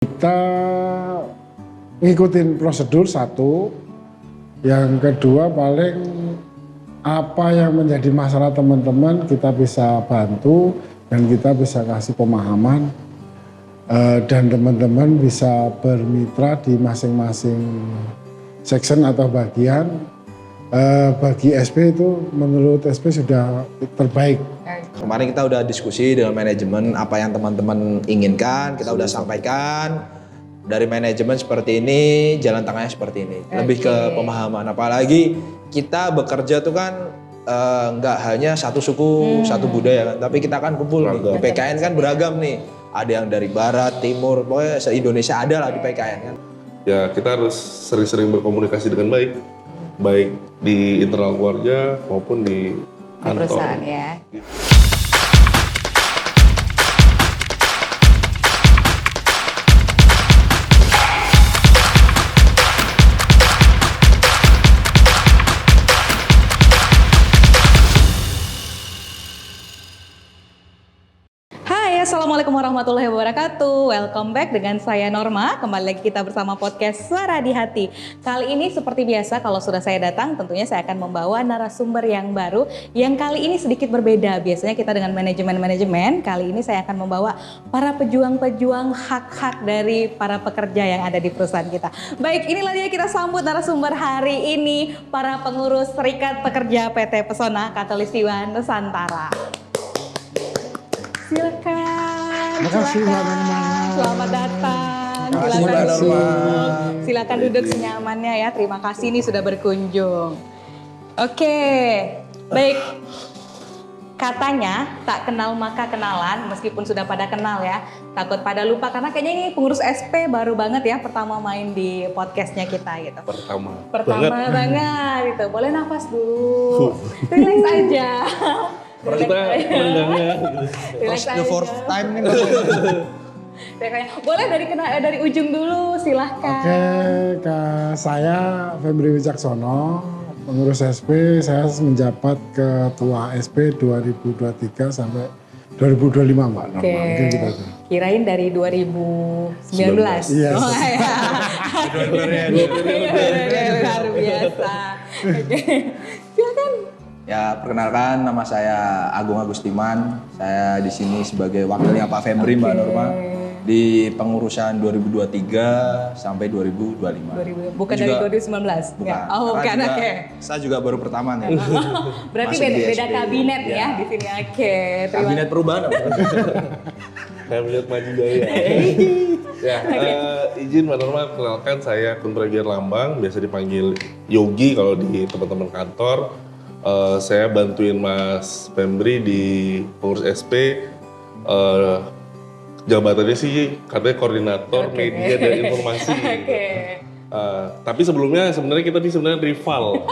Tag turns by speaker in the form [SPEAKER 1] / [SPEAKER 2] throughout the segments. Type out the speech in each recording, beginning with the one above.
[SPEAKER 1] Kita ngikutin prosedur satu, yang kedua paling apa yang menjadi masalah teman-teman kita bisa bantu dan kita bisa kasih pemahaman dan teman-teman bisa bermitra di masing-masing section atau bagian. Bagi SP itu menurut SP sudah terbaik.
[SPEAKER 2] Kemarin kita udah diskusi dengan manajemen apa yang teman-teman inginkan, kita udah sampaikan dari manajemen seperti ini, jalan tengahnya seperti ini. Lebih ke pemahaman, apalagi kita bekerja tuh kan nggak hanya satu suku, satu budaya kan, tapi kita kan kumpul nih. Di PKN kan beragam nih, ada yang dari barat, timur, pokoknya se-Indonesia ada lah di PKN kan.
[SPEAKER 3] Ya kita harus sering-sering berkomunikasi dengan baik, baik di internal keluarga maupun di kantor.
[SPEAKER 4] Perusahaan ya. Assalamualaikum warahmatullahi wabarakatuh. Welcome back dengan saya Norma. Kembali lagi kita bersama podcast Suara di Hati. Kali ini seperti biasa kalau sudah saya datang tentunya saya akan membawa narasumber yang baru. Yang kali ini sedikit berbeda. Biasanya kita dengan manajemen-manajemen. Kali ini saya akan membawa para pejuang-pejuang hak-hak dari para pekerja yang ada di perusahaan kita. Baik, inilah dia kita sambut narasumber hari ini. Para pengurus Serikat Pekerja PT Pesona Khatulistiwa Nusantara. Silakan.
[SPEAKER 1] Terima kasih Mbak Norma.
[SPEAKER 4] Selamat datang.
[SPEAKER 2] Terima kasih, Mbak Norma.
[SPEAKER 4] Silakan duduk senyamannya ya. Terima kasih nih sudah berkunjung. Oke, baik. Katanya tak kenal maka kenalan, meskipun sudah pada kenal ya. Takut pada lupa karena kayaknya ini pengurus SP baru banget ya pertama main di podcastnya kita gitu. Pertama banget gitu. Boleh nafas dulu. Relax aja.
[SPEAKER 3] Kita mendengar
[SPEAKER 4] Relax
[SPEAKER 2] The fourth
[SPEAKER 4] aja.
[SPEAKER 2] time nih.
[SPEAKER 4] Boleh dari ujung dulu, silahkan.
[SPEAKER 1] Oke, saya Febri Wicaksono, pengurus SP. Saya menjabat ketua SP 2023 sampai 2025 Mbak Norma.
[SPEAKER 4] Oke.
[SPEAKER 1] Mungkin gitu aja.
[SPEAKER 4] Kirain dari 2019.
[SPEAKER 1] Yes.
[SPEAKER 4] Oh ya. Luar biasa. Oke. Silakan.
[SPEAKER 2] Ya, perkenalkan nama saya Agung Agustiman. Saya di sini sebagai wakilnya Pak Febri, Mbak Norma, di pengurusan 2023 sampai 2025.
[SPEAKER 4] Bukan
[SPEAKER 2] Juga,
[SPEAKER 4] dari 2019?
[SPEAKER 2] Bukan.
[SPEAKER 4] Oh, bukan,
[SPEAKER 2] Karena
[SPEAKER 4] oke.
[SPEAKER 2] Saya juga baru pertama nih.
[SPEAKER 4] Berarti
[SPEAKER 2] Masuk di
[SPEAKER 4] beda
[SPEAKER 2] SP.
[SPEAKER 4] kabinet ya
[SPEAKER 2] Ya.
[SPEAKER 4] di sini. Oke,
[SPEAKER 2] Kabinet perubahan apa?
[SPEAKER 3] Kabinet Maju Jaya. Ya, izin Mbak Norma, kenalkan saya Kun Pragiar Lambang, biasa dipanggil Yogi kalau di teman-teman kantor. Saya bantuin Mas Febri di pengurus SP. Jabatannya sih katanya koordinator media dan informasi.
[SPEAKER 4] Oke.
[SPEAKER 3] Tapi sebelumnya sebenarnya kita ini sebenarnya rival.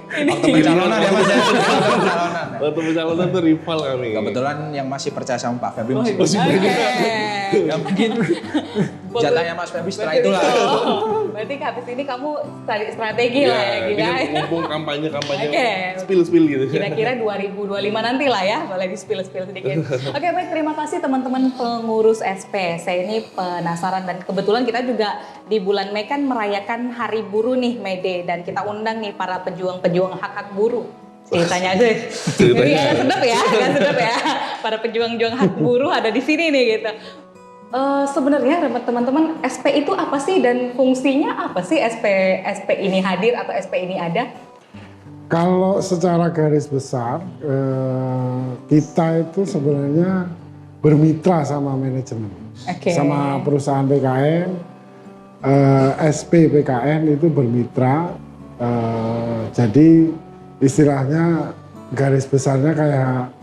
[SPEAKER 2] Waktu pencalonan ya Mas. Pencalonan.
[SPEAKER 3] Waktu pencalonan tuh rival kami.
[SPEAKER 2] Kebetulan yang masih percaya sama Pak Febri masih
[SPEAKER 4] Oke.
[SPEAKER 2] Ya mungkin jatahnya Mas Febri setelah itulah.
[SPEAKER 4] Berarti habis ini kamu strategi lah ya
[SPEAKER 3] ini
[SPEAKER 4] gila.
[SPEAKER 3] kan mumpung kampanye
[SPEAKER 4] Oke.
[SPEAKER 3] spill gitu.
[SPEAKER 4] Kira-kira 2025 nanti lah ya, boleh di-spill sedikit. Oke, baik, terima kasih teman-teman pengurus SP. Saya ini penasaran dan kebetulan kita juga di bulan Mei kan merayakan Hari Buruh nih, May Day, dan kita undang nih para pejuang-pejuang hak-hak buruh. Ceritanya aja. Jadi agak sedap ya. Para pejuang-pejuang hak buruh ada di sini nih gitu. Sebenarnya teman-teman SP itu apa sih dan fungsinya apa sih SP ini hadir atau SP ini ada?
[SPEAKER 1] Kalau secara garis besar, kita itu sebenarnya bermitra sama manajemen,
[SPEAKER 4] Oke.
[SPEAKER 1] sama perusahaan PKN, SP PKN itu bermitra. Jadi istilahnya garis besarnya kayak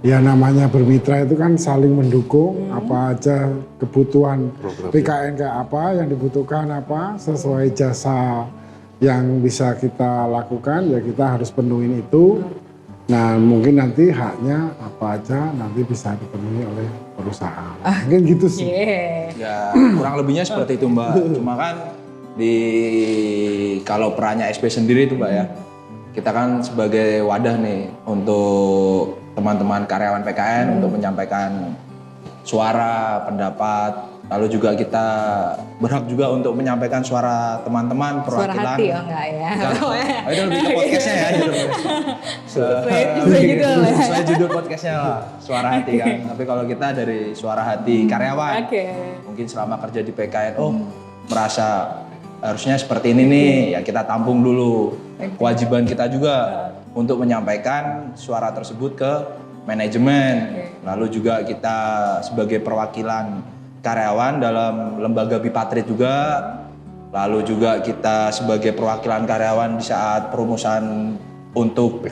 [SPEAKER 1] ya namanya bermitra itu kan saling mendukung, apa aja kebutuhan PKN kayak apa, yang dibutuhkan apa, sesuai jasa yang bisa kita lakukan ya kita harus penuhin itu. Nah mungkin nanti haknya apa aja nanti bisa dipenuhi oleh perusahaan. Mungkin gitu sih.
[SPEAKER 2] Ya kurang lebihnya seperti itu Mbak. Cuma kan kalau perannya SP sendiri itu Mbak ya, kita kan sebagai wadah nih untuk teman-teman karyawan PKN untuk menyampaikan suara, pendapat, Lalu juga kita berhak juga untuk menyampaikan suara teman-teman
[SPEAKER 4] Suara
[SPEAKER 2] perwakilan.
[SPEAKER 4] hati enggak ya?
[SPEAKER 2] Oh, itu lebih ke podcastnya ya.
[SPEAKER 4] Sesuai judul ya.
[SPEAKER 2] Sesuai judul podcastnya lah, suara hati kan. Tapi kalau kita dari suara hati karyawan.
[SPEAKER 4] Oke.
[SPEAKER 2] Mungkin selama kerja di PKN, merasa harusnya seperti ini nih, ya kita tampung dulu. Kewajiban kita juga untuk menyampaikan suara tersebut ke manajemen. Lalu juga kita sebagai perwakilan karyawan dalam lembaga Bipatrit juga. Lalu juga kita sebagai perwakilan karyawan di saat perumusan untuk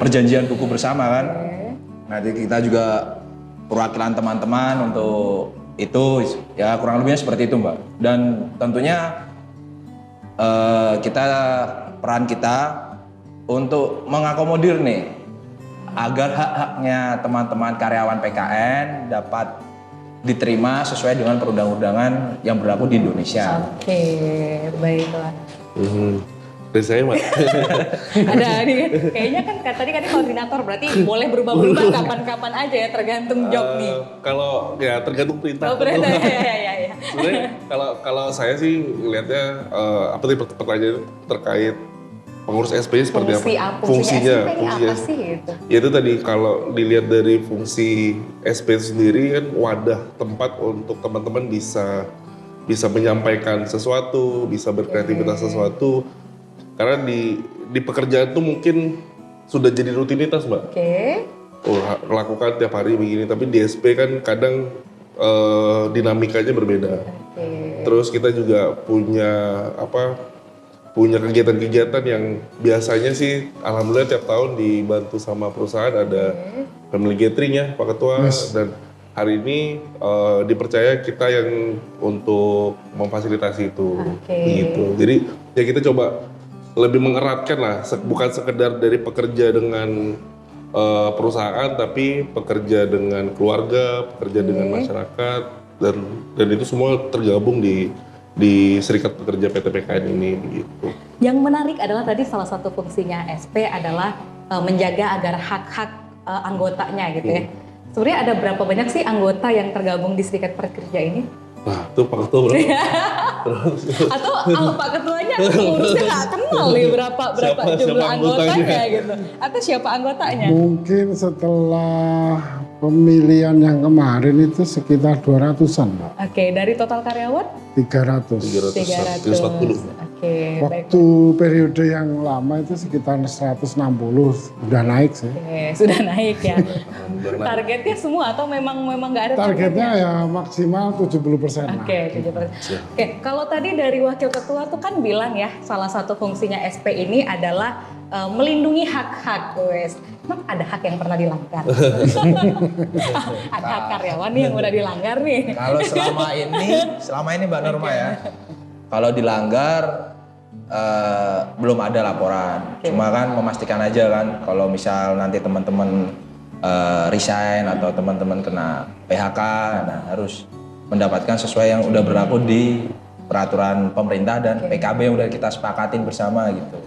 [SPEAKER 2] perjanjian buku bersama kan. Nanti kita juga perwakilan teman-teman untuk itu, ya kurang lebihnya seperti itu Mbak. Dan tentunya peran kita untuk mengakomodir nih agar hak-haknya teman-teman karyawan PKN dapat diterima sesuai dengan perundang-undangan yang berlaku di Indonesia.
[SPEAKER 4] Oke, baiklah.
[SPEAKER 3] Dari saya Mbak.
[SPEAKER 4] Ada nih kan, kayaknya kan tadi koordinator berarti boleh berubah-berubah kapan-kapan aja ya, tergantung job nih.
[SPEAKER 3] Kalau ya tergantung perintah.
[SPEAKER 4] Oh, berarti ya.
[SPEAKER 3] Sebenarnya kalau saya sih ngelihatnya apa tadi pertanyaan terkait pengurus SP seperti apa?
[SPEAKER 4] Fungsinya apa sih itu?
[SPEAKER 3] Ya itu tadi kalau dilihat dari fungsi SP sendiri kan wadah tempat untuk teman-teman bisa menyampaikan sesuatu, bisa berkreativitas sesuatu. Karena di pekerjaan tuh mungkin sudah jadi rutinitas Mbak. Lakukan tiap hari begini, tapi di SP kan kadang dinamikanya berbeda. Terus kita juga punya kegiatan-kegiatan yang biasanya sih alhamdulillah tiap tahun dibantu sama perusahaan, ada family gathering ya Pak Ketua. Dan hari ini dipercaya kita yang untuk memfasilitasi itu gitu. Jadi ya kita coba lebih mengeratkan lah, bukan sekedar dari pekerja dengan perusahaan, tapi pekerja dengan keluarga, pekerja dengan masyarakat, dan itu semua tergabung di Serikat Pekerja PT PKN ini begitu.
[SPEAKER 4] Yang menarik adalah tadi salah satu fungsinya SP adalah menjaga agar hak-hak anggotanya gitu ya. Sebenarnya ada berapa banyak sih anggota yang tergabung di Serikat Pekerja ini?
[SPEAKER 3] Wah, itu Pak Ketua berapa?
[SPEAKER 4] Atau Pak Ketuanya ngurusnya nggak kenal nih berapa jumlah anggotanya gitu? Atau siapa anggotanya?
[SPEAKER 1] Mungkin setelah pemilihan yang kemarin itu sekitar 200-an Mbak.
[SPEAKER 4] Oke, dari total karyawan?
[SPEAKER 1] 300.
[SPEAKER 3] 340.
[SPEAKER 4] Oke, baik.
[SPEAKER 1] Waktu periode yang lama itu sekitar 160, udah naik sih.
[SPEAKER 4] Oke, sudah naik ya. Targetnya semua atau memang nggak ada
[SPEAKER 1] Targetnya ya maksimal 70% lah.
[SPEAKER 4] Oke, 70%. Oke, kalau tadi dari Wakil Ketua tuh kan bilang ya, salah satu fungsinya SP ini adalah melindungi hak-hak, wes. Emang ada hak yang pernah dilanggar? Ada hak karyawan nih yang udah dilanggar nih.
[SPEAKER 2] Kalau selama ini Mbak Norma ya, kalau dilanggar belum ada laporan. Cuma kan memastikan aja kan, kalau misal nanti teman-teman resign atau teman-teman kena PHK, nah harus mendapatkan sesuai yang udah berlaku di peraturan pemerintah dan PKB yang udah kita sepakatin bersama gitu.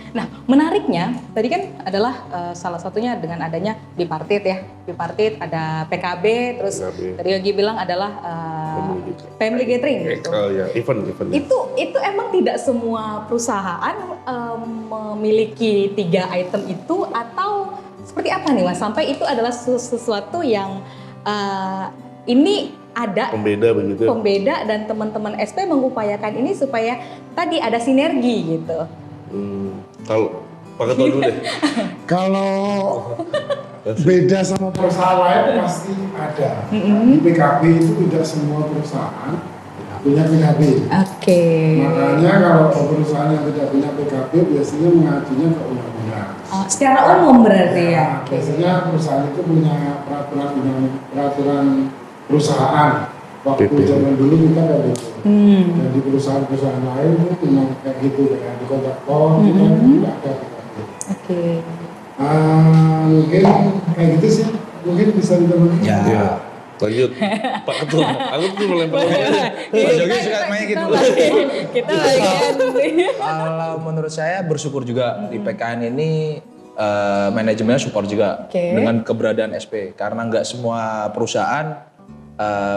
[SPEAKER 4] Nah, menariknya tadi kan adalah salah satunya dengan adanya Bipartit ya. Bipartit ada PKB, terus tadi Yogi bilang adalah family gathering gitu.
[SPEAKER 3] Ya, event.
[SPEAKER 4] Itu emang tidak semua perusahaan memiliki 3 item itu atau seperti apa nih Mas? Sampai itu adalah sesuatu yang ini ada
[SPEAKER 3] pembeda begitu.
[SPEAKER 4] Pembeda dan teman-teman SP mengupayakan ini supaya tadi ada sinergi gitu.
[SPEAKER 3] Kalau Pak Ketua dulu deh.
[SPEAKER 1] Kalau beda sama perusahaan lain pasti ada. Di PKB itu tidak semua perusahaan punya PKB.
[SPEAKER 4] Oke.
[SPEAKER 1] Makanya kalau perusahaan yang tidak punya PKB biasanya mengajunya ke undang-undang.
[SPEAKER 4] Secara umum berarti ya.
[SPEAKER 1] Biasanya perusahaan itu punya peraturan perusahaan. Waktu zaman dulu kita kayak gitu. Dan di perusahaan-perusahaan lain itu memang kayak gitu, kayak di kontraktor kita tidak ada PKB.
[SPEAKER 4] Oke.
[SPEAKER 1] Mungkin kayak gitu sih, mungkin bisa ditemukan.
[SPEAKER 2] Ya.
[SPEAKER 3] Lanjut, Pak Ketua. Aku tuh melempar.
[SPEAKER 2] Pak Jogi suka main gitu.
[SPEAKER 4] Kita lagi.
[SPEAKER 2] Kalau menurut saya bersyukur juga di PKN ini manajemennya support juga dengan keberadaan SP, karena nggak semua perusahaan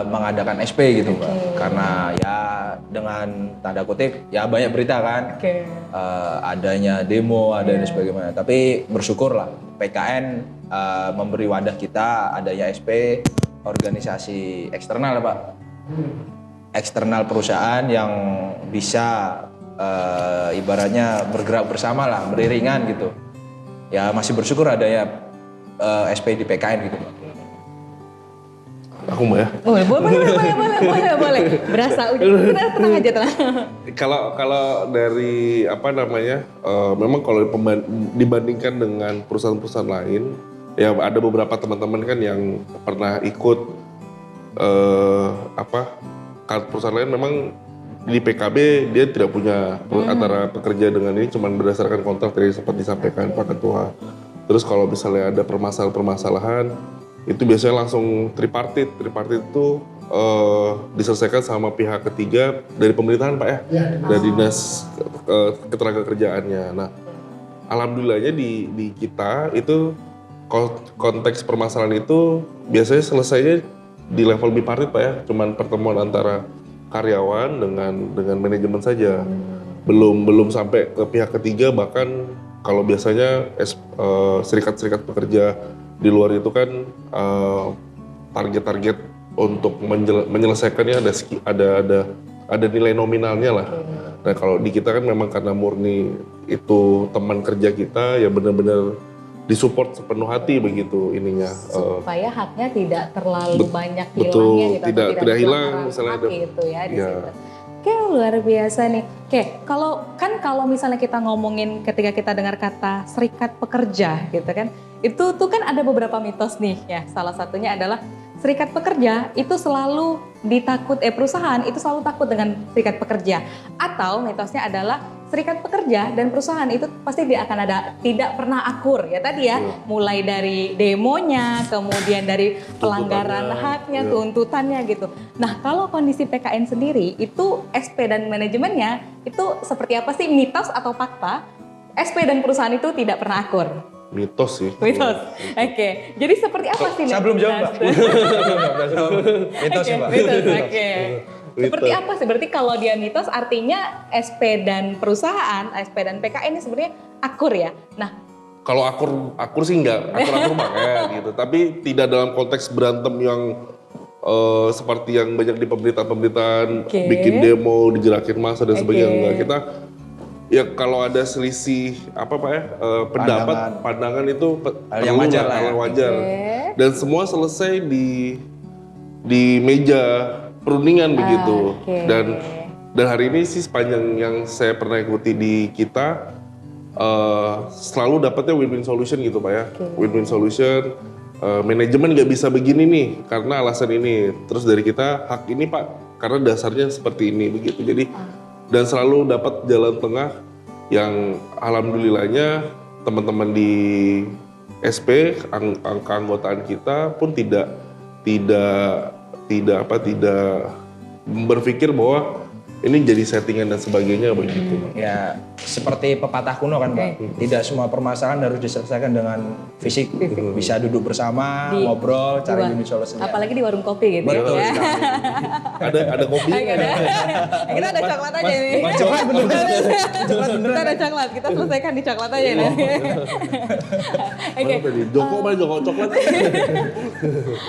[SPEAKER 2] mengadakan SP gitu Mbak. Karena ya dengan tanda kutip ya banyak berita kan. Adanya demo, adanya sebagaimana. Tapi bersyukurlah PKN memberi wadah kita adanya SP, organisasi eksternal Pak. Eksternal perusahaan yang bisa ibaratnya bergerak bersama lah, beriringan gitu. Ya masih bersyukur adanya SP di PKN gitu Pak.
[SPEAKER 3] Aku Mbak ya.
[SPEAKER 4] Boleh. Berasa udah tenang aja tenang.
[SPEAKER 3] Kalau dari apa namanya, memang kalau dibandingkan dengan perusahaan-perusahaan lain, ya ada beberapa teman-teman kan yang pernah ikut perusahaan lain memang di PKB dia tidak punya antara pekerja dengan ini cuma berdasarkan kontrak tadi sempat disampaikan Pak Ketua. Terus kalau misalnya ada permasalahan itu biasanya langsung tripartit. Tripartit itu diselesaikan sama pihak ketiga dari pemerintahan Pak ya, dari dinas ketenagakerjaannya. Nah, alhamdulillahnya di kita itu konteks permasalahan itu biasanya selesainya di level bipartit Pak ya, cuman pertemuan antara karyawan dengan manajemen saja, belum sampai ke pihak ketiga. Bahkan kalau biasanya serikat-serikat pekerja di luar itu kan target-target untuk menyelesaikannya ada nilai nominalnya lah. Nah kalau di kita kan memang karena murni itu teman kerja kita ya benar-benar disupport sepenuh hati begitu ininya.
[SPEAKER 4] Supaya haknya tidak terlalu banyak
[SPEAKER 3] betul,
[SPEAKER 4] hilangnya gitu.
[SPEAKER 3] tidak hilang misalnya ada
[SPEAKER 4] gitu ya di situ. Oke, luar biasa nih. Oke, kalau misalnya kita ngomongin ketika kita dengar kata serikat pekerja gitu kan, itu tuh kan ada beberapa mitos nih ya. Salah satunya adalah serikat pekerja itu selalu perusahaan itu selalu takut dengan serikat pekerja. Atau mitosnya adalah serikat pekerja dan perusahaan itu pasti tidak pernah akur ya tadi ya. Mulai dari demonya, kemudian dari pelanggaran haknya, tuntutannya gitu. Nah kalau kondisi PKN sendiri itu SP dan manajemennya itu seperti apa sih, mitos atau fakta? SP dan perusahaan itu tidak pernah akur.
[SPEAKER 3] Mitos sih.
[SPEAKER 4] Mitos. Oke. Jadi seperti apa sih?
[SPEAKER 2] Saya belum jawab Mbak. Mitos ya Pak.
[SPEAKER 4] Mitos. Oke. Seperti apa sih? Berarti kalau dia mitos artinya SP dan perusahaan, SP dan PKN ini sebenarnya akur ya. Nah,
[SPEAKER 3] kalau akur sih enggak, akur banget gitu. Tapi tidak dalam konteks berantem yang seperti yang banyak di pemberitaan-pemberitaan, bikin demo, digerakin massa dan sebagainya. Enggak. Kita ya kalau ada selisih pandangan itu
[SPEAKER 2] hal yang wajar lah.
[SPEAKER 3] Hal wajar. Dan semua selesai di meja perundingan begitu. Dan hari ini sih sepanjang yang saya pernah ikuti di kita selalu dapatnya win-win solution gitu Pak ya. Win-win solution, manajemen nggak bisa begini nih karena alasan ini. Terus dari kita hak ini Pak karena dasarnya seperti ini begitu. Jadi dan selalu dapat jalan tengah yang alhamdulillahnya teman-teman di SP keanggotaan kita pun tidak berpikir bahwa ini jadi settingan dan sebagainya begitu.
[SPEAKER 2] Ya seperti pepatah kuno kan Pak, tidak semua permasalahan harus diselesaikan dengan fisik. Bisa duduk bersama, ngobrol, cari unit solusinya.
[SPEAKER 4] Apalagi di warung kopi gitu
[SPEAKER 2] Betul
[SPEAKER 4] ya.
[SPEAKER 3] Ada kopi.
[SPEAKER 4] Kita ada coklat aja nih.
[SPEAKER 2] Coklat bener.
[SPEAKER 4] Kita ada coklat, kita selesaikan di coklat aja nih. Oke.
[SPEAKER 3] Joko coklat.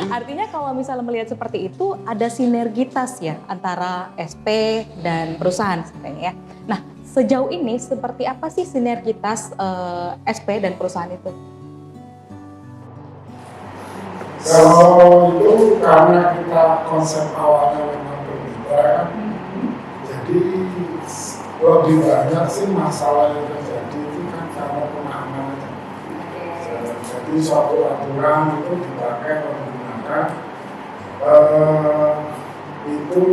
[SPEAKER 4] Artinya kalau misalnya melihat seperti itu ada sinergitas ya antara SP dan perusahaan sebenarnya ya. Nah, sejauh ini seperti apa sih sinergitas SP dan perusahaan itu?
[SPEAKER 1] Kalau itu karena kita konsep awalnya memang berbeda, jadi lebih banyak sih masalah yang terjadi itu kan karena pemahaman. Jadi suatu aturan itu dipakai atau digunakan itu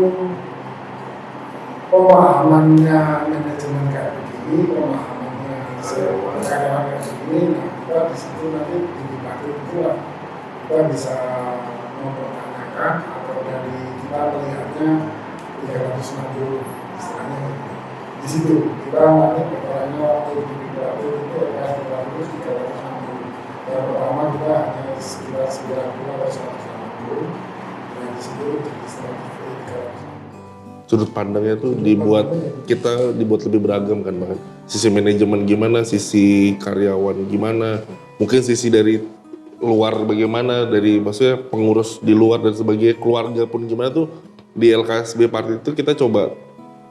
[SPEAKER 1] pemahamannya manajemen kayak begini, pemahamannya karyawan kayak begini, nah kita di situ nanti dipakai itulah kita bisa mempertanyakan atau dari kita melihatnya 360 istilahnya di situ kita nanti pertanyaannya waktu di Bidatu itu ya 360. Yang pertama kita hanya sekitar 90 atau 160. Yang di situ itu jadi strategi.
[SPEAKER 3] Sudut pandangnya tuh dibuat lebih beragam kan Bang. Sisi manajemen gimana, sisi karyawan gimana, mungkin sisi dari luar bagaimana, dari maksudnya pengurus di luar dan sebagai keluarga pun gimana tuh di LKSB Party itu kita coba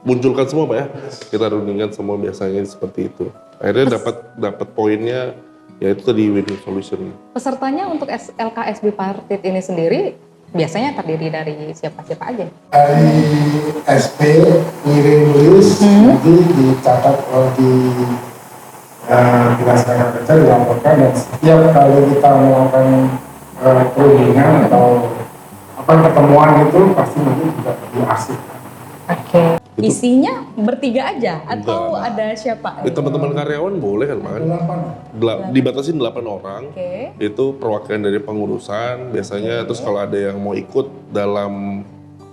[SPEAKER 3] munculkan semua Pak ya. Kita rundingkan semua biasanya seperti itu. Akhirnya dapat poinnya yaitu tadi win-win solution.
[SPEAKER 4] Pesertanya untuk LKSB Partit ini sendiri biasanya terdiri dari siapa-siapa aja?
[SPEAKER 1] Dari SP ngirim list nanti dicatat di dinas tenaga kerja, dilaporkan, dan setiap kali kita melakukan perundingan atau pertemuan itu pasti nanti juga diarsipkan.
[SPEAKER 4] Oke. Isinya bertiga aja atau
[SPEAKER 3] Enggak.
[SPEAKER 4] ada siapa?
[SPEAKER 3] Teman-teman karyawan boleh kan Bang? Dibatasin 8 orang.
[SPEAKER 4] Oke.
[SPEAKER 3] Itu perwakilan dari pengurusan biasanya. Terus kalau ada yang mau ikut dalam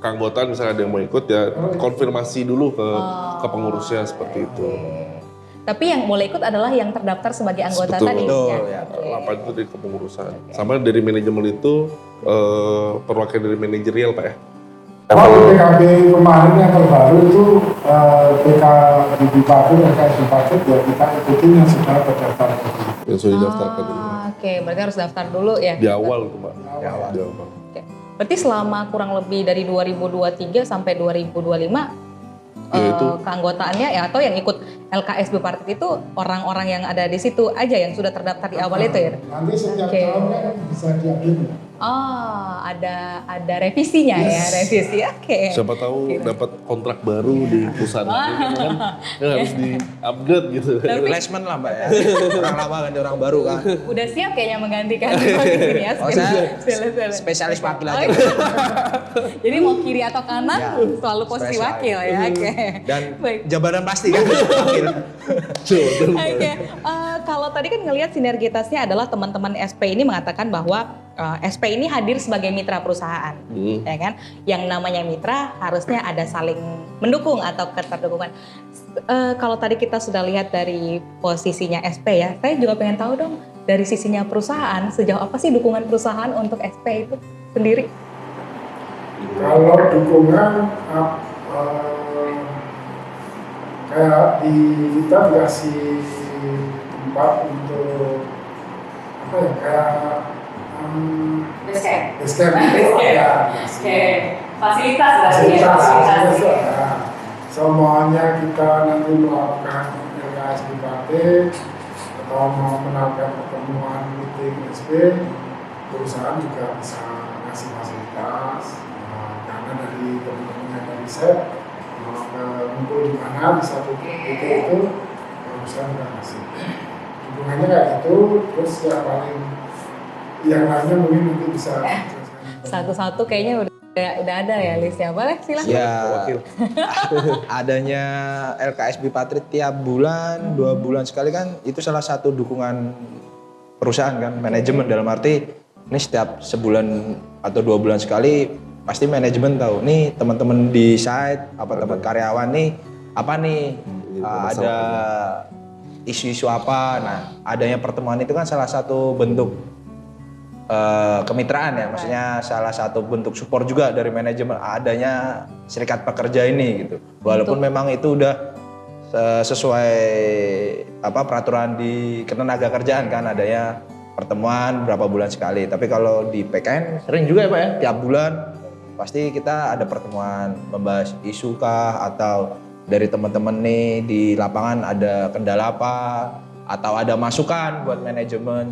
[SPEAKER 3] keanggotaan, misalnya ada yang mau ikut ya konfirmasi dulu ke pengurusnya seperti itu.
[SPEAKER 4] Tapi yang boleh ikut adalah yang terdaftar sebagai anggota
[SPEAKER 3] Betul.
[SPEAKER 4] tadi.
[SPEAKER 2] Betul,
[SPEAKER 4] ya.
[SPEAKER 2] ya.
[SPEAKER 4] Oke.
[SPEAKER 3] 8 itu dari kepengurusan. Sama dari manajemen itu perwakilan dari manajerial Pak ya.
[SPEAKER 1] Kalau PKB kemarin yang terbaru itu PK di Bupati dan KSB Partit ya kita ikutin yang sudah terdaftar.
[SPEAKER 3] Yang sudah didaftarkan dulu.
[SPEAKER 4] Oke, berarti harus daftar dulu ya.
[SPEAKER 3] Di awal tuh Pak.
[SPEAKER 1] Di awal.
[SPEAKER 3] Di awal.
[SPEAKER 4] Oke. Berarti selama kurang lebih dari 2023 sampai 2025
[SPEAKER 3] Ya, itu.
[SPEAKER 4] keanggotaannya ya atau yang ikut LKSB Partit itu orang-orang yang ada di situ aja yang sudah terdaftar di awal itu ya.
[SPEAKER 1] Nanti setiap
[SPEAKER 4] Oke.
[SPEAKER 1] tahun kan bisa diupdate.
[SPEAKER 4] Oh, ada revisinya ya, revisi. Oke.
[SPEAKER 3] Siapa tahu dapat kontrak baru di perusahaan ini kan harus di-upgrade gitu.
[SPEAKER 2] Replacement lah Mbak ya. Orang lama ganti orang baru kan.
[SPEAKER 4] Udah siap kayaknya menggantikan posisi ya.
[SPEAKER 2] Oh, saya
[SPEAKER 4] Skill.
[SPEAKER 2] spesialis wakil
[SPEAKER 4] Oh,
[SPEAKER 2] aja.
[SPEAKER 4] iya. Jadi mau kiri atau kanan
[SPEAKER 2] Ya,
[SPEAKER 4] selalu posisi
[SPEAKER 2] spesial.
[SPEAKER 4] wakil ya. Oke.
[SPEAKER 2] Dan
[SPEAKER 4] Baik.
[SPEAKER 2] jabatan pasti kan wakil.
[SPEAKER 4] Oke, kalau tadi kan ngelihat sinergitasnya adalah teman-teman SP ini mengatakan bahwa SP ini hadir sebagai mitra perusahaan, ya kan? Yang namanya mitra harusnya ada saling mendukung atau keterdukungan. Kalau tadi kita sudah lihat dari posisinya SP ya, saya juga pengen tahu dong dari sisinya perusahaan sejauh apa sih dukungan perusahaan untuk SP itu sendiri?
[SPEAKER 1] Kalau dukungan kayak di kita dikasih tempat untuk apa ya kayak basecamp itu ada.
[SPEAKER 4] Fasilitas
[SPEAKER 1] Fasilitas itu ada. Semuanya kita nanti melakukan LKSB Partit atau mau melakukan pertemuan meeting SP, perusahaan juga bisa ngasih fasilitas. Karena dari teman-teman yang dari set mau ngumpul di mana di satu titik itu perusahaan juga ngasih. Dukungannya kayak gitu, terus yang lainnya mungkin nanti bisa
[SPEAKER 4] satu-satu kayaknya udah ada ya listnya. Boleh silahkan.
[SPEAKER 2] Ya, adanya LKSB Partit tiap bulan, 2 bulan sekali kan itu salah satu dukungan perusahaan kan, manajemen dalam arti ini setiap sebulan atau 2 bulan sekali pasti manajemen tahu nih teman-teman di site apa teman karyawan nih apa nih ada isu-isu apa. Nah, adanya pertemuan itu kan salah satu bentuk kemitraan ya, maksudnya salah satu bentuk support juga dari manajemen adanya serikat pekerja ini gitu. Walaupun memang itu udah sesuai peraturan di ketenagakerjaan kan adanya pertemuan berapa bulan sekali. Tapi kalau di PKN sering juga ya Pak ya, tiap bulan pasti kita ada pertemuan membahas isu kah atau dari teman-teman nih di lapangan ada kendala apa atau ada masukan buat manajemen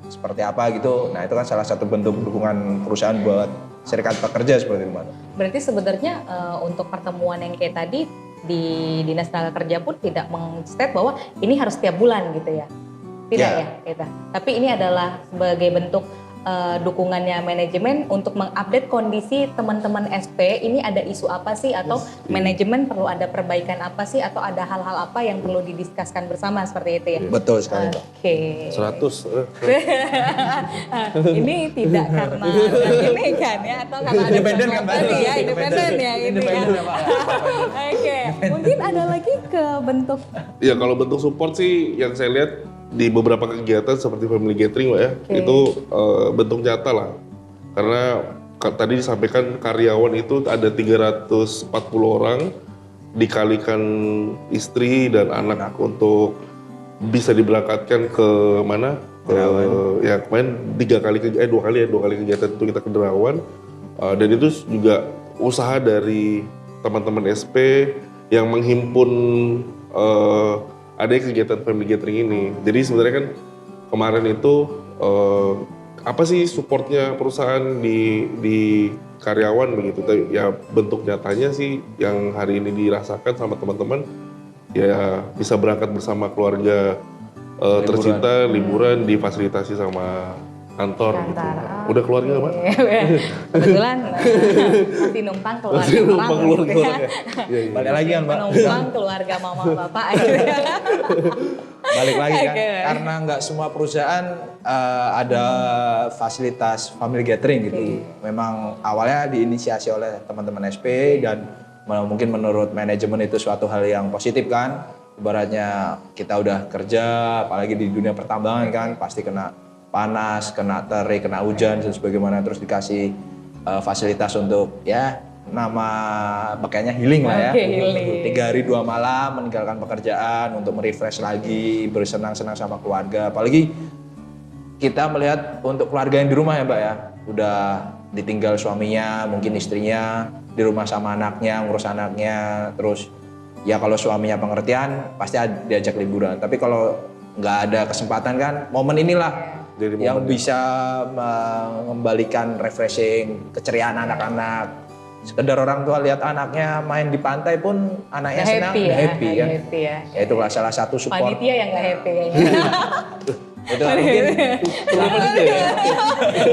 [SPEAKER 2] seperti apa gitu. Nah, itu kan salah satu bentuk dukungan perusahaan buat serikat pekerja seperti itu, Mas.
[SPEAKER 4] Berarti sebenarnya untuk pertemuan yang kayak tadi di Dinas Tenaga Kerja pun tidak meng-state bahwa ini harus tiap bulan gitu ya. Tidak ya, kita. Tapi ini adalah sebagai bentuk dukungannya manajemen untuk mengupdate kondisi teman-teman SP. Ini ada isu apa sih atau manajemen perlu ada perbaikan apa sih atau ada hal-hal apa yang perlu didiskuskan bersama seperti itu ya.
[SPEAKER 2] Betul sekali, Pak.
[SPEAKER 4] Oke.
[SPEAKER 3] 100.
[SPEAKER 4] Ini tidak karena ini kan ya atau karena ada
[SPEAKER 2] Independen kan, Pak?
[SPEAKER 4] tadi ya independen ya ini ya. Oke, mungkin ada lagi ke bentuk
[SPEAKER 3] Ya kalau bentuk support sih yang saya lihat di beberapa kegiatan seperti family gathering Pak ya, itu bentuk nyata lah. Karena tadi disampaikan karyawan itu ada 340 orang, dikalikan istri dan anak untuk bisa diberangkatkan ke mana? Ya kemarin 2 kali kegiatan itu kita ke Derawan. Dan itu juga usaha dari teman-teman SP yang menghimpun adanya kegiatan family gathering ini. Jadi sebenarnya kan kemarin itu apa sih supportnya perusahaan di karyawan begitu. Ya bentuk nyatanya sih yang hari ini dirasakan sama teman-teman ya bisa berangkat bersama keluarga tercinta liburan difasilitasi sama kantor gitu. Udah keluarga Pak?
[SPEAKER 4] Kebetulan masih numpang keluarga
[SPEAKER 3] Masih numpang
[SPEAKER 4] orang gitu ya.
[SPEAKER 3] Iya.
[SPEAKER 2] Balik lagi kan Mbak?
[SPEAKER 4] Numpang keluarga mama bapak gitu ya.
[SPEAKER 2] Balik lagi kan,
[SPEAKER 4] Oke.
[SPEAKER 2] karena nggak semua perusahaan ada fasilitas family gathering gitu. Memang awalnya diinisiasi oleh teman-teman SP dan mungkin menurut manajemen itu suatu hal yang positif kan. Ibaratnya kita udah kerja, apalagi di dunia pertambangan kan, pasti kena panas, kena terik, kena hujan dan sebagaimana, terus dikasih fasilitas untuk ya nama pakainya healing lah ya.
[SPEAKER 4] Oke, healing.
[SPEAKER 2] 3 hari 2 malam meninggalkan pekerjaan untuk merefresh lagi, bersenang-senang sama keluarga. Apalagi kita melihat untuk keluarga yang di rumah ya Mbak ya, udah ditinggal suaminya, mungkin istrinya, di rumah sama anaknya, ngurus anaknya, terus ya kalau suaminya pengertian pasti diajak liburan. Tapi kalau nggak ada kesempatan kan, momen inilah
[SPEAKER 3] Jadi
[SPEAKER 2] yang
[SPEAKER 3] momennya.
[SPEAKER 2] bisa mengembalikan refreshing, keceriaan anak-anak. Sekedar orang tua lihat anaknya main di pantai pun anaknya
[SPEAKER 4] Nggak
[SPEAKER 2] senang,
[SPEAKER 4] happy ya,
[SPEAKER 2] happy kan.
[SPEAKER 4] happy ya.
[SPEAKER 2] Ya itulah salah satu support.
[SPEAKER 4] Panitia yang nggak happy kayaknya.
[SPEAKER 2] Itu mungkin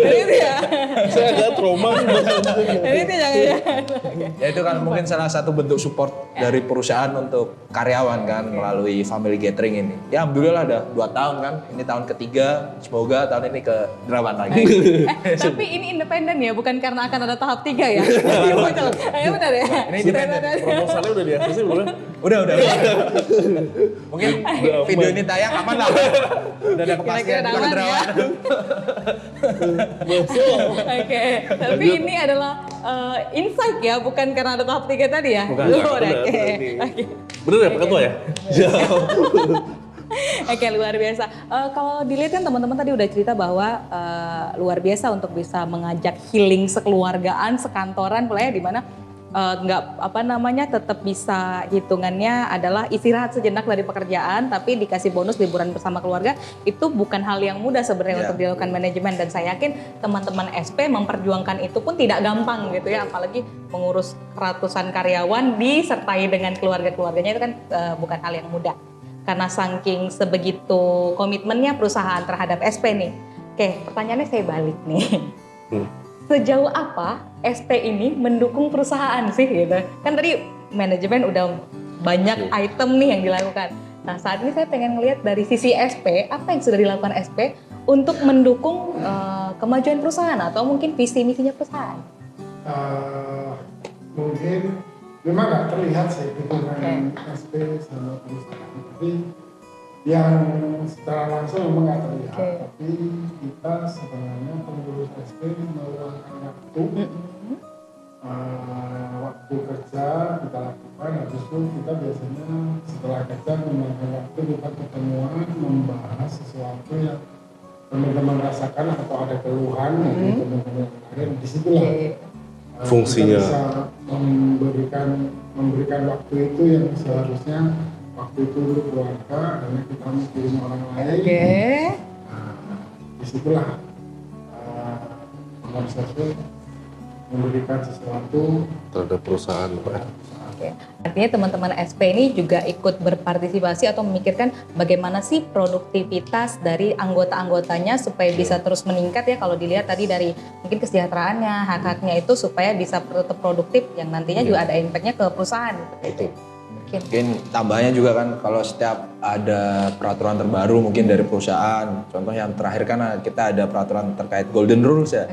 [SPEAKER 4] Panitia.
[SPEAKER 3] Saya agak trauma.
[SPEAKER 4] Panitia jangan.
[SPEAKER 2] ya itu kan mungkin salah satu bentuk support dari perusahaan untuk karyawan kan melalui family gathering ini. Ya alhamdulillah ada 2 tahun kan, ini tahun ketiga, semoga tahun ini ke Derawan lagi.
[SPEAKER 4] Tapi ini independen ya, bukan karena akan ada tahap 3 ya. Iya betul. Ya benar ya.
[SPEAKER 2] Ini independen.
[SPEAKER 3] Proposalnya udah di ACC belum?
[SPEAKER 2] Udah. Mungkin video ini tayang aman lah. Udah ada kepastian
[SPEAKER 4] Kira-kira
[SPEAKER 2] kita ke
[SPEAKER 4] aman ya.
[SPEAKER 2] Derawan.
[SPEAKER 4] Oke, tapi ini adalah insight ya, bukan karena ada tahap 3 tadi ya?
[SPEAKER 3] Bukan,
[SPEAKER 4] Luar,
[SPEAKER 3] benar,
[SPEAKER 4] oke.
[SPEAKER 3] ini.
[SPEAKER 4] Oke.
[SPEAKER 3] Bener ya Pak Ketua ya?
[SPEAKER 4] Oke, luar biasa. Kalau dilihat kan teman-teman tadi udah cerita bahwa luar biasa untuk bisa mengajak healing sekeluargaan, sekantoran, pula ya di mana nggak tetap bisa hitungannya adalah istirahat sejenak dari pekerjaan, tapi dikasih bonus liburan bersama keluarga. Itu bukan hal yang mudah sebenarnya untuk dilakukan manajemen, dan saya yakin teman-teman SP memperjuangkan itu pun tidak gampang gitu ya, apalagi mengurus ratusan karyawan disertai dengan keluarga-keluarganya, itu kan bukan hal yang mudah. Karena saking sebegitu komitmennya perusahaan terhadap SP nih. Oke, pertanyaannya saya balik nih. Sejauh apa SP ini mendukung perusahaan sih gitu? Kan tadi manajemen udah banyak item nih yang dilakukan. Nah saat ini saya pengen ngelihat dari sisi SP, apa yang sudah dilakukan SP untuk mendukung kemajuan perusahaan atau mungkin visi misinya perusahaan?
[SPEAKER 1] Mungkin memang nggak terlihat sih hubungan SP sama perusahaan, tapi yang secara langsung memang nggak terlihat. Tapi kita sebenarnya pengurus SP meluangkan waktu, waktu kerja kita lakukan. Habis itu kita biasanya setelah kerja meluangkan waktu kita ketemuan membahas sesuatu yang teman-teman rasakan atau ada keluhan dari teman-teman lain. Disitulah
[SPEAKER 3] Fungsinya.
[SPEAKER 1] kita bisa memberikan waktu itu yang seharusnya waktu itu untuk keluarga, karena kita mikirin orang lain. Disitulah pengurus SP memberikan sesuatu
[SPEAKER 3] Terhadap perusahaan Pak.
[SPEAKER 4] Oke. Artinya teman-teman SP ini juga ikut berpartisipasi atau memikirkan bagaimana sih produktivitas dari anggota-anggotanya supaya bisa terus meningkat ya, kalau dilihat tadi dari mungkin kesejahteraannya, hak-haknya itu supaya bisa tetap produktif yang nantinya juga ada impact-nya ke perusahaan.
[SPEAKER 2] Itu. Mungkin tambahannya juga kan kalau setiap ada peraturan terbaru mungkin dari perusahaan, contoh yang terakhir kan kita ada peraturan terkait golden rules ya.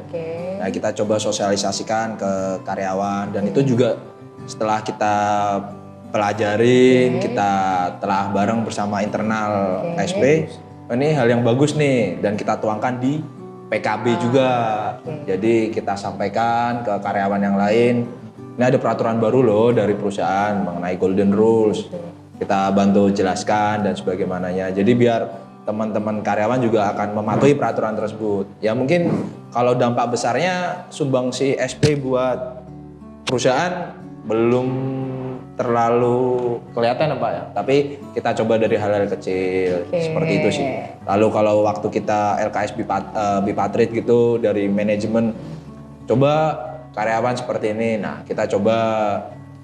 [SPEAKER 2] Nah kita coba sosialisasikan ke karyawan dan itu juga setelah kita pelajarin, kita telah bareng bersama internal SP, ini hal yang bagus nih dan kita tuangkan di PKB juga. Jadi kita sampaikan ke karyawan yang lain, ini ada peraturan baru loh dari perusahaan mengenai golden rules. Kita bantu jelaskan dan sebagaimananya. Jadi biar teman-teman karyawan juga akan mematuhi peraturan tersebut. Ya mungkin kalau dampak besarnya sumbangsi SP buat perusahaan belum terlalu kelihatan Pak ya. Tapi kita coba dari hal-hal kecil seperti itu sih. Lalu kalau waktu kita LKS Bipatrade gitu dari manajemen, coba karyawan seperti ini. Nah kita coba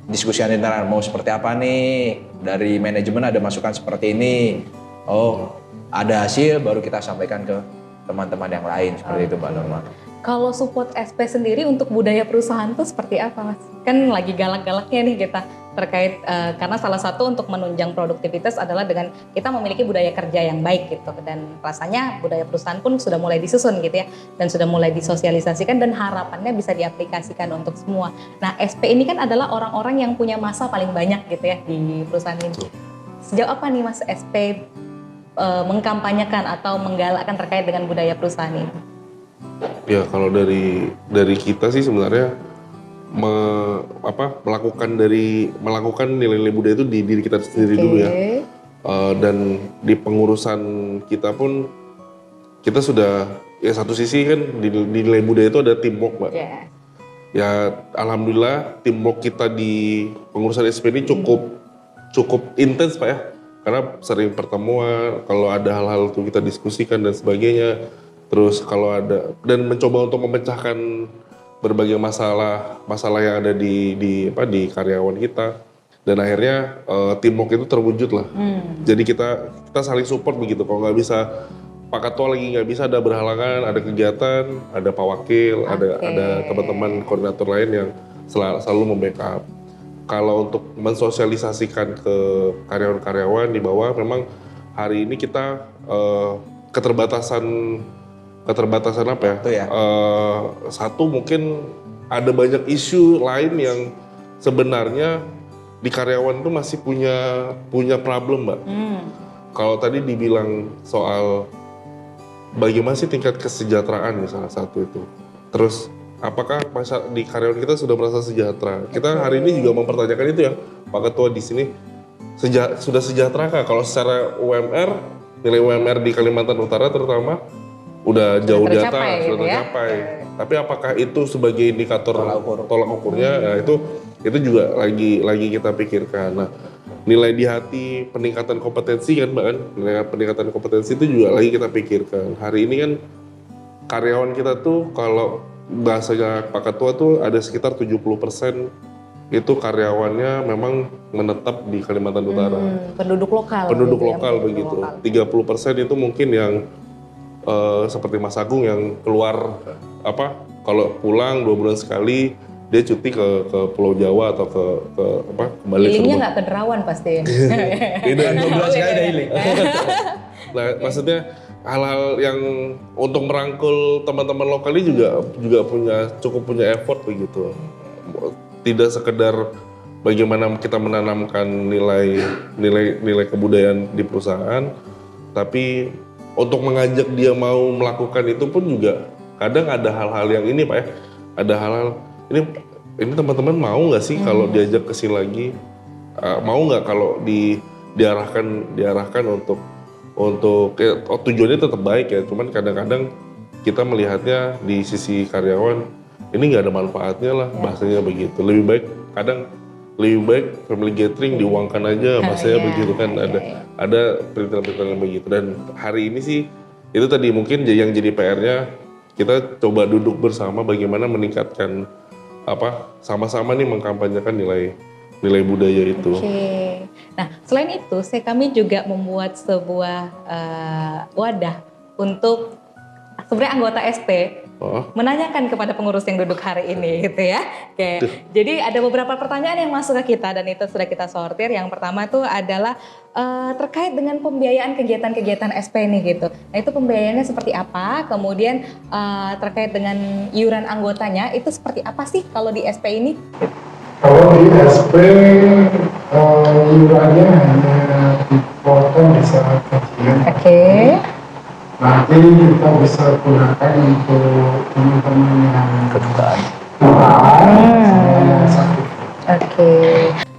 [SPEAKER 2] diskusikan internal mau seperti apa nih. Dari manajemen ada masukan seperti ini. Oh ada hasil baru kita sampaikan ke teman-teman yang lain seperti itu Mbak Norma.
[SPEAKER 4] Kalau support SP sendiri untuk budaya perusahaan tuh seperti apa Mas? Kan lagi galak-galaknya nih kita terkait karena salah satu untuk menunjang produktivitas adalah dengan kita memiliki budaya kerja yang baik gitu, dan rasanya budaya perusahaan pun sudah mulai disusun gitu ya, dan sudah mulai disosialisasikan dan harapannya bisa diaplikasikan untuk semua. Nah SP ini kan adalah orang-orang yang punya masa paling banyak gitu ya di perusahaan ini. Sejauh apa nih Mas SP mengkampanyekan atau menggalakkan terkait dengan budaya perusahaan ini?
[SPEAKER 3] Ya kalau dari kita sih sebenarnya melakukan nilai-nilai budaya itu di diri kita sendiri dulu ya. Dan di pengurusan kita pun kita sudah ya satu sisi kan di nilai budaya itu ada teamwork Mbak. Ya alhamdulillah teamwork kita di pengurusan SP ini cukup intens Pak ya. Karena sering pertemuan, kalau ada hal-hal itu kita diskusikan dan sebagainya. Terus kalau ada dan mencoba untuk memecahkan berbagai masalah yang ada di karyawan kita. Dan akhirnya teamwork itu terwujud lah. Jadi kita saling support begitu. Kalau nggak bisa Pak Ketua lagi nggak bisa, ada berhalangan, ada kegiatan, ada Pak Wakil, ada teman-teman koordinator lain yang selalu membackup. Kalau untuk mensosialisasikan ke karyawan-karyawan di bawah, memang hari ini kita keterbatasan apa ya?
[SPEAKER 2] Itu ya.
[SPEAKER 3] Satu mungkin ada banyak isu lain yang sebenarnya di karyawan itu masih punya problem Mbak. Kalau tadi dibilang soal bagaimana sih tingkat kesejahteraan misalnya satu itu. Terus apakah di karyawan kita sudah merasa sejahtera? Kita hari ini juga mempertanyakan itu ya, Pak Ketua di sini sudah sejahterakah? Kalau secara UMR, nilai UMR di Kalimantan Utara terutama udah jauh di atas, sudah tercapai. Tapi apakah itu sebagai indikator tolak ukurnya? Nah, itu juga lagi kita pikirkan. Nah, nilai di hati, peningkatan kompetensi kan Mbak kan? Nilai peningkatan kompetensi itu juga lagi kita pikirkan. Hari ini kan karyawan kita tuh kalau bahasanya Pak Ketua tuh ada sekitar 70% itu karyawannya memang menetap di Kalimantan Utara.
[SPEAKER 4] Penduduk lokal.
[SPEAKER 3] Penduduk
[SPEAKER 4] gitu
[SPEAKER 3] lokal
[SPEAKER 4] ya,
[SPEAKER 3] begitu.
[SPEAKER 4] lokal.
[SPEAKER 3] 30% itu mungkin yang seperti Mas Agung yang keluar kalau pulang 2 bulan sekali dia cuti ke Pulau Jawa atau kembali ke
[SPEAKER 4] Healingnya
[SPEAKER 3] rumah.
[SPEAKER 4] nggak ke Derawan pasti.
[SPEAKER 2] Dan 2 bulan sekali ada healing.
[SPEAKER 3] Nah, maksudnya hal-hal yang untuk merangkul teman-teman lokal ini juga cukup punya effort begitu. Tidak sekedar bagaimana kita menanamkan nilai kebudayaan di perusahaan, tapi untuk mengajak dia mau melakukan itu pun juga kadang ada hal-hal yang ini Pak ya. Ada hal-hal ini teman-teman mau nggak sih kalau diajak ke sini lagi? Mau nggak kalau diarahkan untuk tujuannya tetap baik ya, cuman kadang-kadang kita melihatnya di sisi karyawan ini nggak ada manfaatnya lah, bahasanya begitu. Lebih baik family gathering diuangkan aja, bahasanya begitu kan. Ada perintilan-perintilan begitu. Dan hari ini sih itu tadi mungkin yang jadi PR-nya kita coba duduk bersama bagaimana meningkatkan sama-sama nih mengkampanyekan nilai budaya itu.
[SPEAKER 4] Nah, selain itu, kami juga membuat sebuah wadah untuk sebenarnya anggota SP menanyakan kepada pengurus yang duduk hari ini, gitu ya. Jadi ada beberapa pertanyaan yang masuk ke kita dan itu sudah kita sortir. Yang pertama itu adalah terkait dengan pembiayaan kegiatan-kegiatan SP ini gitu. Nah itu pembiayaannya seperti apa? Kemudian terkait dengan iuran anggotanya itu seperti apa sih kalau di SP ini?
[SPEAKER 1] Kalau di SP iurannya hanya dipotong di saat gajian. nanti kita bisa gunakan untuk teman-teman yang kedutaan sakit.
[SPEAKER 4] Oke.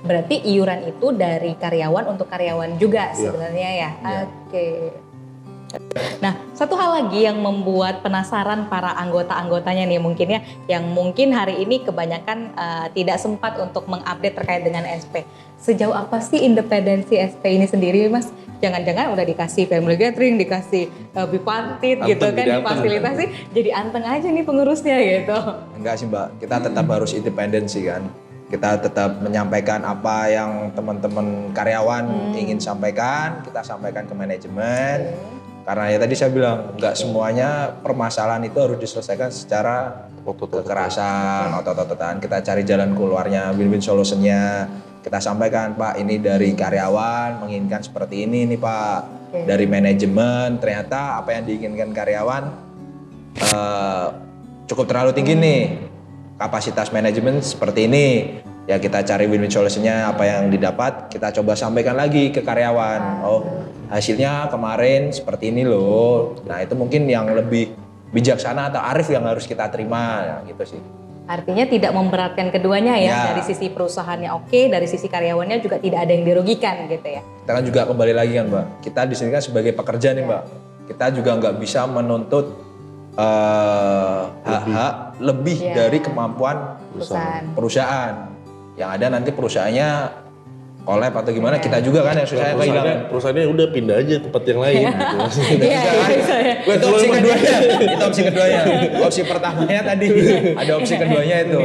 [SPEAKER 4] Berarti iuran itu dari karyawan untuk karyawan juga sebenarnya ya. Oke. Nah, satu hal lagi yang membuat penasaran para anggota-anggotanya nih mungkin ya, yang mungkin hari ini kebanyakan tidak sempat untuk mengupdate terkait dengan SP. Sejauh apa sih independensi SP ini sendiri, Mas? Jangan-jangan udah dikasih family gathering, dikasih bipartit gitu kan, difasilitasi, jadi anteng aja nih pengurusnya gitu.
[SPEAKER 2] Enggak sih Mbak, kita tetap harus independensi kan. Kita tetap menyampaikan apa yang teman-teman karyawan ingin sampaikan, kita sampaikan ke manajemen. Karena ya tadi saya bilang, nggak semuanya permasalahan itu harus diselesaikan secara kekerasan, otot-ototan. Kita cari jalan keluarnya, win-win solutionnya. Kita sampaikan, Pak, ini dari karyawan menginginkan seperti ini nih Pak. Dari manajemen, ternyata apa yang diinginkan karyawan cukup terlalu tinggi nih. Kapasitas manajemen seperti ini. Ya kita cari win-win solutionnya, apa yang didapat kita coba sampaikan lagi ke karyawan. Oh, hasilnya kemarin seperti ini loh. Nah itu mungkin yang lebih bijaksana atau arif yang harus kita terima, ya, gitu sih.
[SPEAKER 4] Artinya tidak memberatkan keduanya ya, dari sisi perusahaannya oke, dari sisi karyawannya juga tidak ada yang dirugikan gitu ya.
[SPEAKER 2] Kita kan juga kembali lagi kan Mbak, kita di sini kan sebagai pekerja nih Mbak, kita juga nggak bisa menuntut hak-hak lebih dari kemampuan perusahaan. Yang ada nanti perusahaannya collab atau gimana, kita juga kan yang susahnya kehilangan.
[SPEAKER 3] Perusahaannya udah pindah aja tempat yang lain gitu.
[SPEAKER 2] Itu opsi keduanya. Itu opsi keduanya. Opsi pertamanya tadi, ada opsi keduanya itu.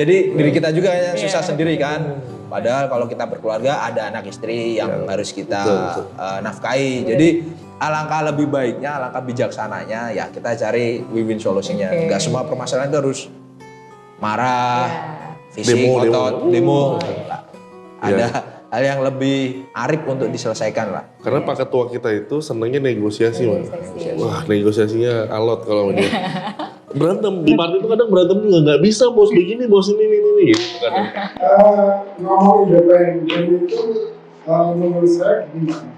[SPEAKER 2] Jadi diri kita juga yang susah sendiri kan. Padahal kalau kita berkeluarga ada anak istri yang harus kita nafkahi. Jadi alangkah lebih baiknya, alangkah bijaksananya ya kita cari win-win solusinya. Enggak semua permasalahan itu harus marah, fisik, otot, demo. Ada hal yang lebih arif untuk diselesaikan lah.
[SPEAKER 3] Karena Pak Ketua kita itu senangnya negosiasi, Mas. Wah, negosiasinya alot kalau sama dia. Berantem, di partai itu kadang berantem juga, nggak bisa bos begini, bos ini gitu kadang.
[SPEAKER 1] Ngomong independen itu menurut saya gimana?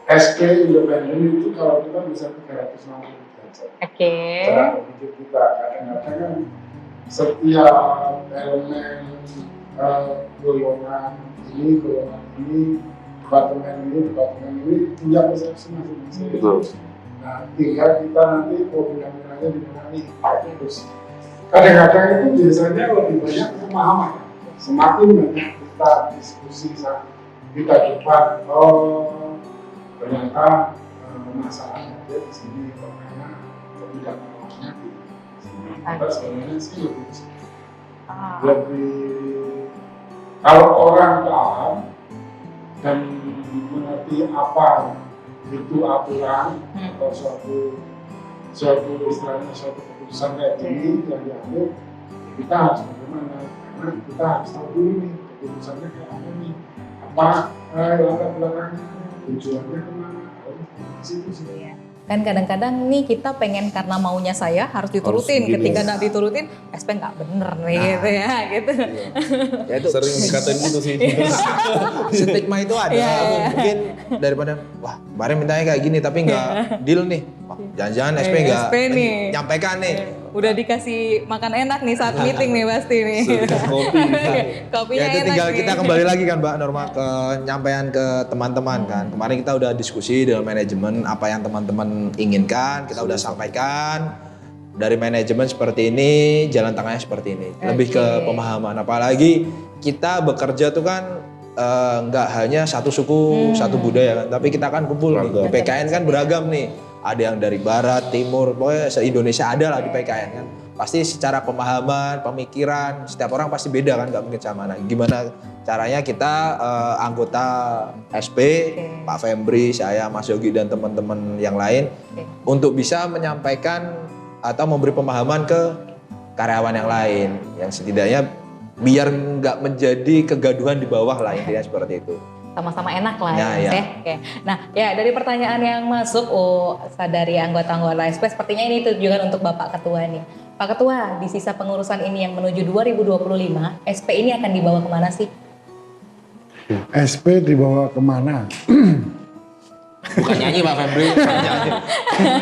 [SPEAKER 1] SP independen itu kalau kita bisa 360 derajat. Cara berpikir kita kadang-kadang kan setiap elemen golongan ini, departemen ini punya persepsi masing-masing.
[SPEAKER 3] Betul.
[SPEAKER 1] Nah, tinggal kita nanti program-programnya di mana nih. Terus kadang-kadang itu biasanya lebih banyak pemahaman. Semakin banyak kita diskusi, kita debat, ternyata masalahnya ada di sini, karena ketidakpahamannya di sini. Kita sebenarnya sih lebih kalau orang paham dan mengerti apa itu aturan atau suatu istilahnya suatu keputusan kayak gini yang diambil, kita harus bagaimana? Karena kita harus tahu dulu nih keputusannya kayak apa nih, apa latar belakangnya, tujuannya kemana, di situ sih.
[SPEAKER 4] Kan kadang-kadang nih kita pengen karena maunya saya harus diturutin, ketika nggak diturutin SP nggak bener nih gitu ya gitu.
[SPEAKER 2] Ya itu
[SPEAKER 3] sering dikatain gitu sih.
[SPEAKER 2] Stigma itu ada. Mungkin daripada wah kemarin mintanya kayak gini tapi nggak deal nih. Wah, jangan-jangan SP nggak nyampaikan nih.
[SPEAKER 4] Udah dikasih makan enak nih saat meeting nih pasti nih. Kopinya
[SPEAKER 2] ya itu
[SPEAKER 4] enak
[SPEAKER 2] tinggal
[SPEAKER 4] nih.
[SPEAKER 2] kita kembali lagi kan Mbak Norma ke nyampaian ke teman-teman kan. Kemarin kita udah diskusi dengan manajemen apa yang teman-teman inginkan, kita udah sampaikan. Dari manajemen seperti ini, jalan tengahnya seperti ini. Lebih ke pemahaman, apalagi kita bekerja tuh kan nggak hanya satu suku, satu budaya kan, tapi kita kan kumpul nih. Di PKN kan beragam nih. Ada yang dari barat, timur, pokoknya se-Indonesia ada lah di PKN kan. Pasti secara pemahaman, pemikiran, setiap orang pasti beda kan, nggak mungkin sama. Nah, gimana caranya kita anggota SP, Pak Fembri, saya, Mas Yogi dan teman-teman yang lain untuk bisa menyampaikan atau memberi pemahaman ke karyawan yang lain, yang setidaknya biar nggak menjadi kegaduhan di bawah lah, intinya seperti itu.
[SPEAKER 4] Sama-sama enak lah ya,
[SPEAKER 2] Ya.
[SPEAKER 4] Oke. Nah ya dari pertanyaan yang masuk dari anggota-anggota SP sepertinya ini tujuan untuk Bapak Ketua nih. Pak Ketua, di sisa pengurusan ini yang menuju 2025, SP ini akan dibawa kemana sih?
[SPEAKER 1] SP dibawa kemana?
[SPEAKER 2] Bukan nyanyi Pak Febri, bukan nyanyi.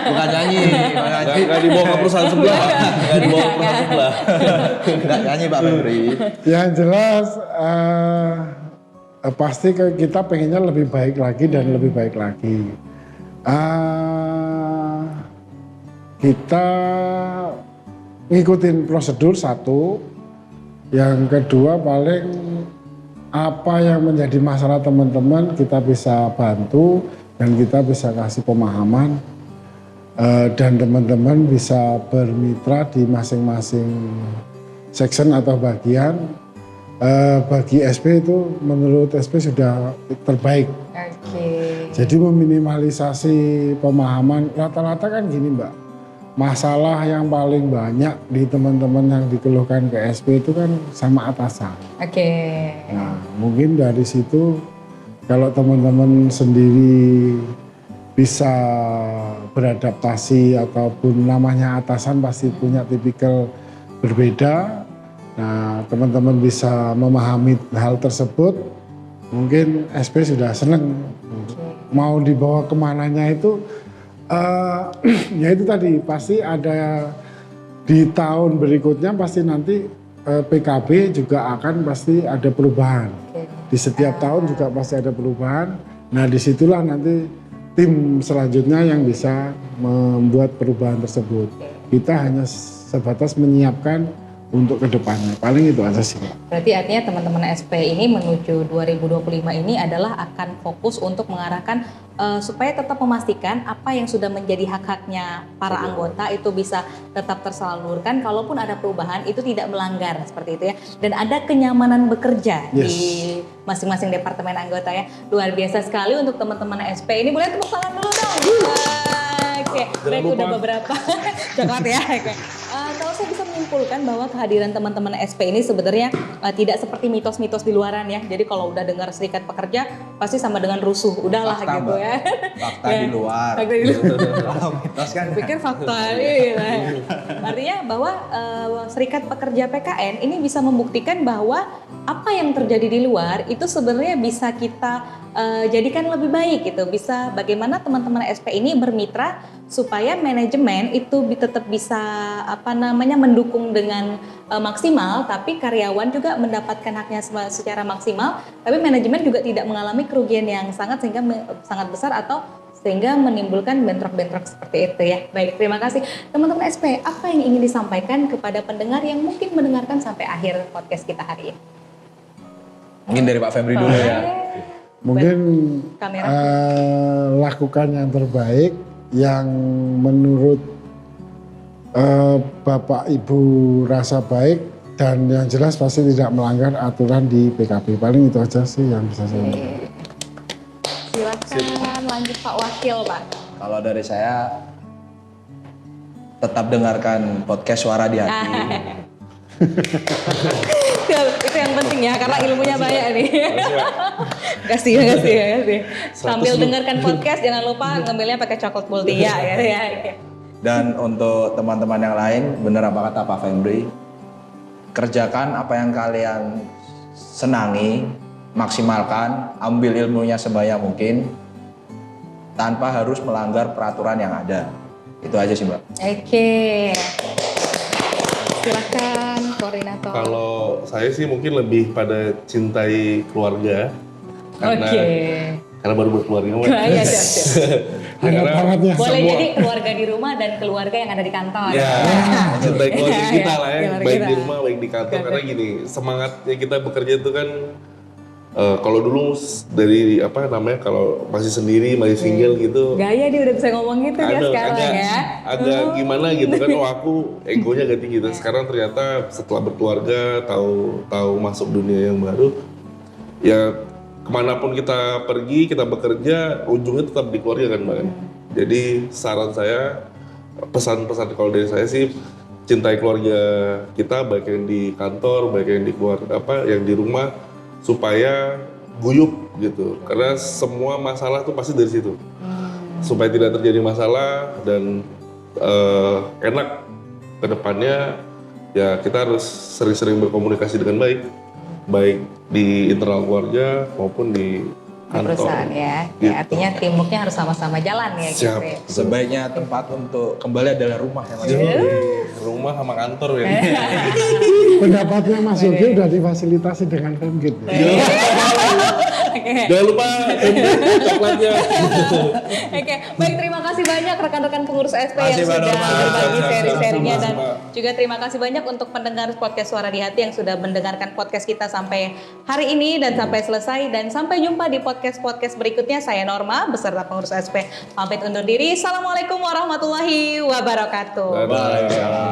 [SPEAKER 2] Bukan nyanyi, bukan nyanyi.
[SPEAKER 3] Nggak dibawa ke perusahaan sebelah, Pak. Nggak dibawa ke perusahaan sebelah.
[SPEAKER 2] Enggak nyanyi Pak Febri.
[SPEAKER 1] Yang jelas pasti kita pengennya lebih baik lagi dan lebih baik lagi. Kita ngikutin prosedur satu, yang kedua paling apa yang menjadi masalah teman-teman kita bisa bantu dan kita bisa kasih pemahaman dan teman-teman bisa bermitra di masing-masing section atau bagian. Bagi SP itu menurut SP sudah terbaik.
[SPEAKER 4] Oke.
[SPEAKER 1] Jadi meminimalisasi pemahaman, rata-rata kan gini Mbak, masalah yang paling banyak di teman-teman yang dikeluhkan ke SP itu kan sama atasan.
[SPEAKER 4] Oke.
[SPEAKER 1] Nah, mungkin dari situ kalau teman-teman sendiri bisa beradaptasi ataupun namanya atasan pasti punya tipikal berbeda. Nah, teman-teman bisa memahami hal tersebut, mungkin SP sudah senang. Mau dibawa kemananya itu, ya itu tadi pasti ada di tahun berikutnya pasti nanti PKB juga akan pasti ada perubahan. Di setiap tahun juga pasti ada perubahan. Nah, disitulah nanti tim selanjutnya yang bisa membuat perubahan tersebut. Kita hanya sebatas menyiapkan untuk kedepannya, paling itu aja sih.
[SPEAKER 4] Berarti artinya teman-teman SP ini menuju 2025 ini adalah akan fokus untuk mengarahkan supaya tetap memastikan apa yang sudah menjadi hak-haknya para anggota itu bisa tetap tersalurkan, kalaupun ada perubahan itu tidak melanggar seperti itu ya. Dan ada kenyamanan bekerja di masing-masing departemen anggota ya. Luar biasa sekali untuk teman-teman SP ini. Boleh tepuk tangan dulu dong. Oke, baik udah beberapa coklat ya. Oke. Kalau saya bisa menyimpulkan bahwa kehadiran teman-teman SP ini sebenarnya tidak seperti mitos-mitos di luaran ya. Jadi kalau udah dengar serikat pekerja pasti sama dengan rusuh. Udahlah
[SPEAKER 2] Fakta,
[SPEAKER 4] gitu
[SPEAKER 2] Mbak.
[SPEAKER 4] ya.
[SPEAKER 2] Fakta di luar.
[SPEAKER 4] Fakta di luar.
[SPEAKER 2] Kalau mitos kan.
[SPEAKER 4] Pikir fakta gitu. Artinya bahwa serikat pekerja PKN ini bisa membuktikan bahwa apa yang terjadi di luar itu sebenarnya bisa kita jadikan lebih baik gitu. Bisa bagaimana teman-teman SP ini bermitra supaya manajemen itu tetap bisa mendukung dengan maksimal, tapi karyawan juga mendapatkan haknya secara maksimal, tapi manajemen juga tidak mengalami kerugian yang sangat besar atau sehingga menimbulkan bentrok-bentrok seperti itu ya. Baik, terima kasih. Teman-teman SP, apa yang ingin disampaikan kepada pendengar yang mungkin mendengarkan sampai akhir podcast kita hari ini?
[SPEAKER 2] Mungkin dari Pak Febri dulu ya.
[SPEAKER 1] Mungkin
[SPEAKER 4] Kamera.
[SPEAKER 1] lakukan yang terbaik, yang menurut Bapak Ibu rasa baik, dan yang jelas pasti tidak melanggar aturan di PKB. Paling itu aja sih yang bisa saya sampaikan.
[SPEAKER 4] Silakan lanjut Pak Wakil, Pak.
[SPEAKER 2] Kalau dari saya tetap dengarkan podcast Suara di Hati.
[SPEAKER 4] Itu yang penting ya, karena ilmunya banyak nih. Kasih. Sambil dengarkan podcast jangan lupa ngambilnya pakai coklat multi ya.
[SPEAKER 2] Dan untuk teman-teman yang lain, benar apa kata Pak Febri, kerjakan apa yang kalian senangi, maksimalkan, ambil ilmunya sebanyak mungkin, tanpa harus melanggar peraturan yang ada. Itu aja sih Mbak.
[SPEAKER 4] Oke. Silakan koordinator.
[SPEAKER 3] Kalau saya sih mungkin lebih pada cintai keluarga. Karena baru berkeluarga.
[SPEAKER 4] Iya, siap.
[SPEAKER 1] Hangat-hangatnya
[SPEAKER 4] Boleh
[SPEAKER 1] semua.
[SPEAKER 4] jadi keluarga di rumah dan keluarga yang ada di kantor.
[SPEAKER 3] Ya, cintai keluarga kita lah ya,
[SPEAKER 4] Keluarga
[SPEAKER 3] baik
[SPEAKER 4] kita.
[SPEAKER 3] di rumah, baik di kantor. Karena gini, semangatnya kita bekerja itu kan, kalau dulu dari kalau masih sendiri, masih single gitu,
[SPEAKER 4] Gaya dia udah bisa ngomong gitu dia sekarang ya.
[SPEAKER 3] agak gimana gitu kan, aku egonya agak tinggi. Dan sekarang ternyata setelah berkeluarga, tahu masuk dunia yang baru, ya kemanapun kita pergi, kita bekerja, ujungnya tetap di keluarga kan Mbak. Jadi saran saya, pesan-pesan kalau dari saya sih, cintai keluarga kita, baik yang di kantor, baik yang di keluarga yang di rumah, supaya guyup gitu. Karena semua masalah tuh pasti dari situ. Supaya tidak terjadi masalah dan enak ke depannya, ya kita harus sering-sering berkomunikasi dengan baik di internal keluarga maupun di
[SPEAKER 4] di perusahaan ya. Ya, artinya teamworknya harus sama-sama jalan ya.
[SPEAKER 3] Siap.
[SPEAKER 4] Gitu.
[SPEAKER 2] Sebaiknya tempat untuk kembali adalah rumah ya Mas.
[SPEAKER 3] Rumah sama kantor ya.
[SPEAKER 1] Pendapatnya Mas Yogi udah difasilitasi dengan Femgate.
[SPEAKER 4] Oke.
[SPEAKER 3] Jangan lupa coklatnya.
[SPEAKER 4] Oke, baik terima kasih banyak rekan-rekan pengurus SP yang
[SPEAKER 2] Makasih, Mbak
[SPEAKER 4] sudah
[SPEAKER 2] Norma.
[SPEAKER 4] berbagi
[SPEAKER 3] Siap,
[SPEAKER 4] seri-serinya dan
[SPEAKER 3] sama-sama.
[SPEAKER 4] juga terima kasih banyak untuk pendengar podcast Suara di Hati yang sudah mendengarkan podcast kita sampai hari ini dan sampai selesai dan sampai jumpa di podcast-podcast berikutnya. Saya Norma beserta pengurus SP pamit undur diri. Assalamualaikum warahmatullahi wabarakatuh.
[SPEAKER 3] Dadah.